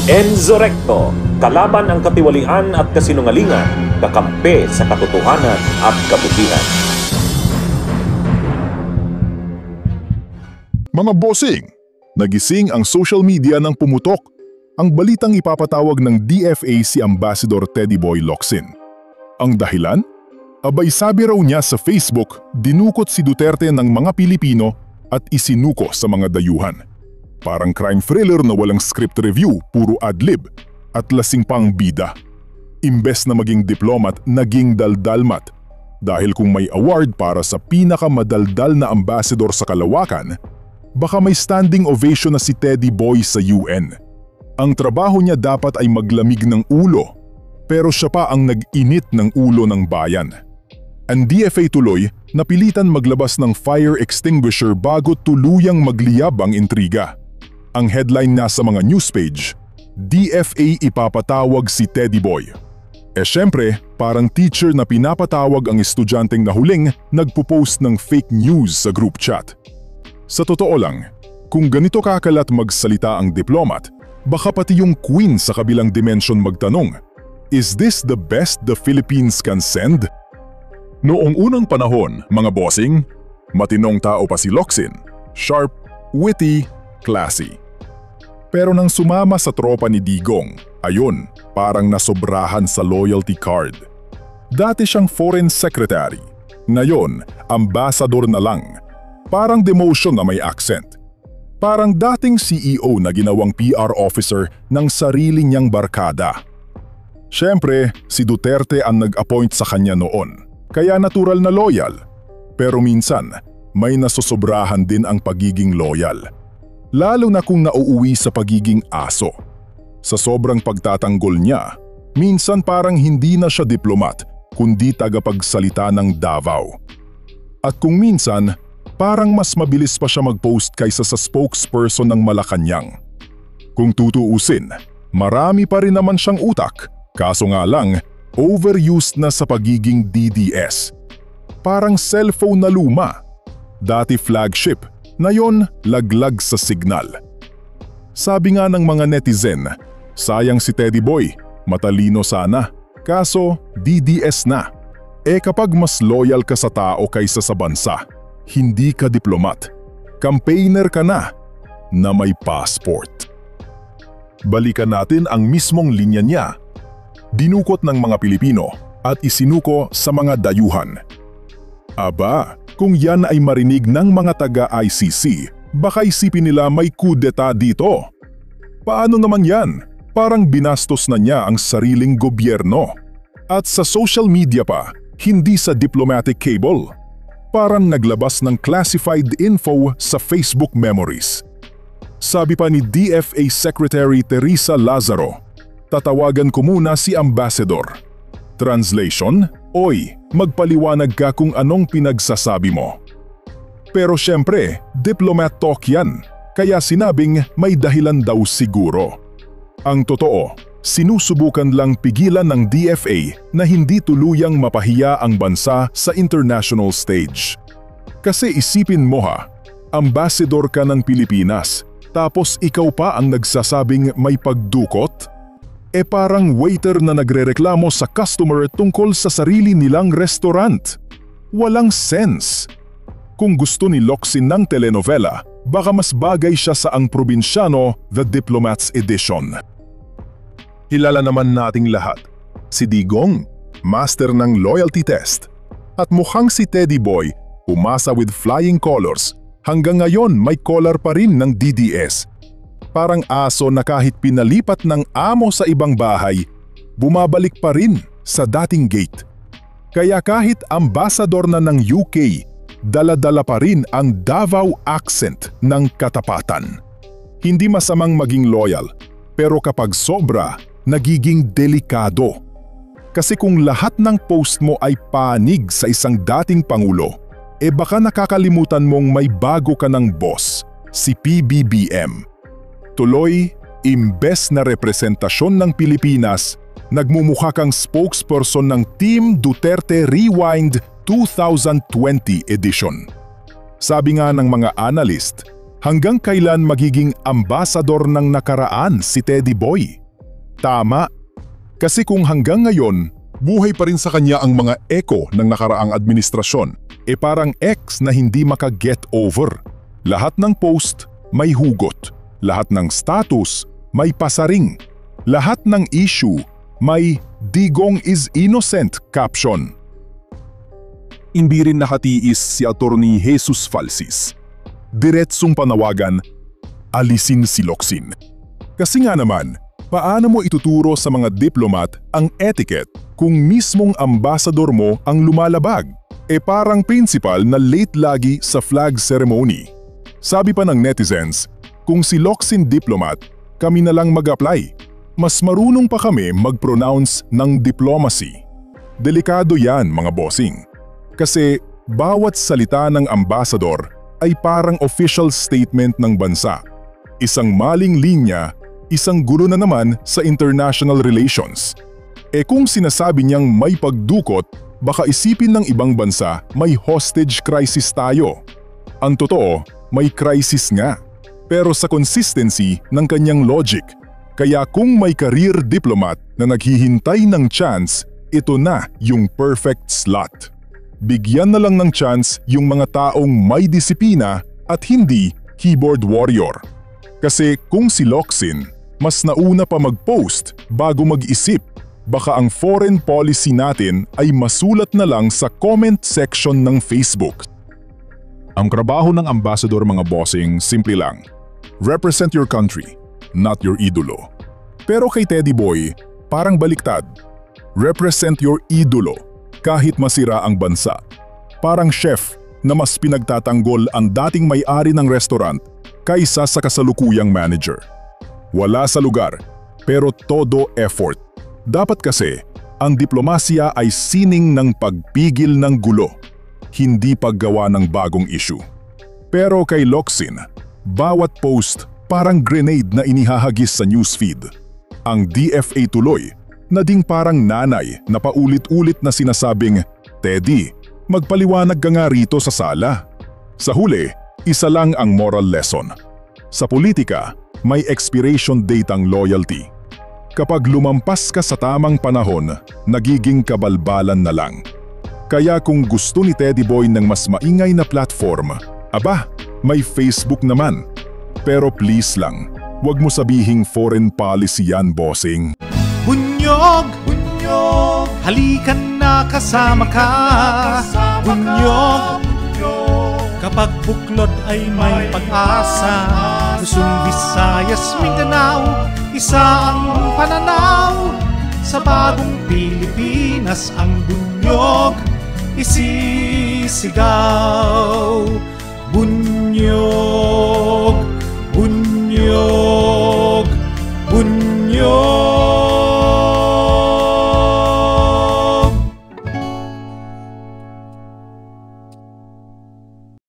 Enzo Recto, kalaban ang katiwalian at kasinungalingan, kakampi sa katotohanan at kabutihan. Mga bossing, nagising ang social media ng pumutok ang balitang ipapatawag ng DFA si Ambassador Teddy Boy Locsin. Ang dahilan? Abay sabi raw niya sa Facebook, dinukot si Duterte ng mga Pilipino at isinuko sa mga dayuhan. Parang crime thriller na walang script review, puro adlib at lasing pang bida. Imbes na maging diplomat, naging daldalmat. Dahil kung may award para sa pinakamadaldal na ambassador sa kalawakan, baka may standing ovation na si Teddy Boy sa UN. Ang trabaho niya dapat ay maglamig ng ulo, pero siya pa ang nag-init ng ulo ng bayan. Ang DFA tuloy napilitan maglabas ng fire extinguisher bago tuluyang magliyab ang intriga. Ang headline na sa mga news page, DFA ipapatawag si Teddy Boy. Syempre, parang teacher na pinapatawag ang estudyanteng nahuling nagpo-post ng fake news sa group chat. Sa totoo lang, kung ganito kakalat magsalita ang diplomat, baka pati yung queen sa kabilang dimension magtanong, is this the best the Philippines can send? Noong unang panahon, mga bossing, matinong tao pa si Locsin, sharp, witty, classy. Pero nang sumama sa tropa ni Digong, ayun, parang nasobrahan sa loyalty card. Dati siyang foreign secretary, ngayon, ambassador na lang. Parang demotion na may accent. Parang dating CEO na ginawang PR officer ng sarili niyang barkada. Siyempre, si Duterte ang nag-appoint sa kanya noon, kaya natural na loyal. Pero minsan, may nasosobrahan din ang pagiging loyal. Lalo na kung nauuwi sa pagiging aso. Sa sobrang pagtatanggol niya, minsan parang hindi na siya diplomat, kundi tagapagsalita ng Davao. At kung minsan, parang mas mabilis pa siya mag-post kaysa sa spokesperson ng Malacanang. Kung tutuusin, marami pa rin naman siyang utak, kaso nga lang, overused na sa pagiging DDS. Parang cellphone na luma. Dati flagship, ngayon laglag sa signal. Sabi nga ng mga netizen, sayang si Teddy Boy, matalino sana, kaso DDS na. Kapag mas loyal ka sa tao kaysa sa bansa, hindi ka diplomat, campaigner ka na may passport. Balikan natin ang mismong linya niya. Dinukot ng mga Pilipino at isinuko sa mga dayuhan. Aba, kung yan ay marinig ng mga taga-ICC, baka isipin nila may kudeta dito. Paano naman yan? Parang binastos na niya ang sariling gobyerno. At sa social media pa, hindi sa diplomatic cable. Parang naglabas ng classified info sa Facebook memories. Sabi pa ni DFA Secretary Teresa Lazaro, tatawagan ko muna si Ambassador. Translation, oy, magpaliwanag ka kung anong pinagsasabi mo. Pero syempre, diplomat talk yan, kaya sinabing may dahilan daw siguro. Ang totoo, sinusubukan lang pigilan ng DFA na hindi tuluyang mapahiya ang bansa sa international stage. Kasi isipin mo ha, ambassador ka ng Pilipinas, tapos ikaw pa ang nagsasabing may pagdukot? Parang waiter na nagrereklamo sa customer tungkol sa sarili nilang restaurant. Walang sense. Kung gusto ni Locsin ng telenovela, baka mas bagay siya sa Ang Probinsyano, The Diplomat's Edition. Hilala naman nating lahat, si Digong, master ng loyalty test. At mukhang si Teddy Boy, umasa with flying colors, hanggang ngayon may collar pa rin ng DDS. Parang aso na kahit pinalipat ng amo sa ibang bahay, bumabalik pa rin sa dating gate. Kaya kahit ambassador na ng UK, dala-dala pa rin ang Davao accent ng katapatan. Hindi masamang maging loyal, pero kapag sobra, nagiging delikado. Kasi kung lahat ng post mo ay panig sa isang dating pangulo, baka nakakalimutan mong may bago ka ng boss, si PBBM. Tuloy, imbes na representasyon ng Pilipinas, nagmumukha kang spokesperson ng Team Duterte Rewind 2020 edition. Sabi nga ng mga analyst, Hanggang kailan magiging ambasador ng nakaraan si Teddy Boy? Tama. Kasi kung hanggang ngayon, buhay pa rin sa kanya ang mga eko ng nakaraang administrasyon, parang ex na hindi maka-get over. Lahat ng post may hugot, lahat ng status may pasaring, lahat ng issue may "Digong is innocent" caption. Hindi rin nakatiis si Attorney Jesus Falsis. Diretsong panawagan, alisin si Locsin. Kasi nga naman, paano mo ituturo sa mga diplomat ang etiquette kung mismong ambasador mo ang lumalabag? Parang principal na late lagi sa flag ceremony. Sabi pa ng netizens, kung si Locsin diplomat, kami na lang mag-apply. Mas marunong pa kami mag-pronounce ng diplomacy. Delikado yan mga bossing. Kasi bawat salita ng ambasador ay parang official statement ng bansa. Isang maling linya, isang gulo na naman sa international relations. Kung sinasabi niyang may pagdukot, baka isipin ng ibang bansa may hostage crisis tayo. Ang totoo, may crisis nga. Pero sa consistency ng kanyang logic. Kaya kung may career diplomat na naghihintay ng chance, ito na yung perfect slot. Bigyan na lang ng chance yung mga taong may disiplina at hindi keyboard warrior. Kasi kung si Locsin, mas nauna pa mag-post bago mag-isip, baka ang foreign policy natin ay masulat na lang sa comment section ng Facebook. Ang trabaho ng ambassador mga bossing, simple lang. Represent your country, not your idolo. Pero kay Teddy Boy, parang baliktad. Represent your idolo kahit masira ang bansa. Parang chef na mas pinagtatanggol ang dating may-ari ng restaurant kaysa sa kasalukuyang manager. Wala sa lugar, pero todo effort. Dapat kasi, ang diplomasya ay sining ng pagpigil ng gulo, hindi paggawa ng bagong issue. Pero kay Locsin, bawat post parang grenade na inihahagis sa newsfeed. Ang DFA tuloy, naging parang nanay na paulit-ulit na sinasabing, "Teddy, magpaliwanag ka nga rito sa sala." Sa huli, isa lang ang moral lesson. Sa politika, may expiration date ang loyalty. Kapag lumampas ka sa tamang panahon, nagiging kabalbalan na lang. Kaya kung gusto ni Teddy Boy ng mas maingay na platform, aba, may Facebook naman. Pero please lang, wag mo sabihing foreign policy yan, bossing. Bunyog, bunyog, halikan na kasama ka. Bunyog, kapag buklod ay may pag-asa. Luzon, Visayas, Mindanao, isa ang pananaw. Sa bagong Pilipinas ang bunyog isisigaw. Bunyog.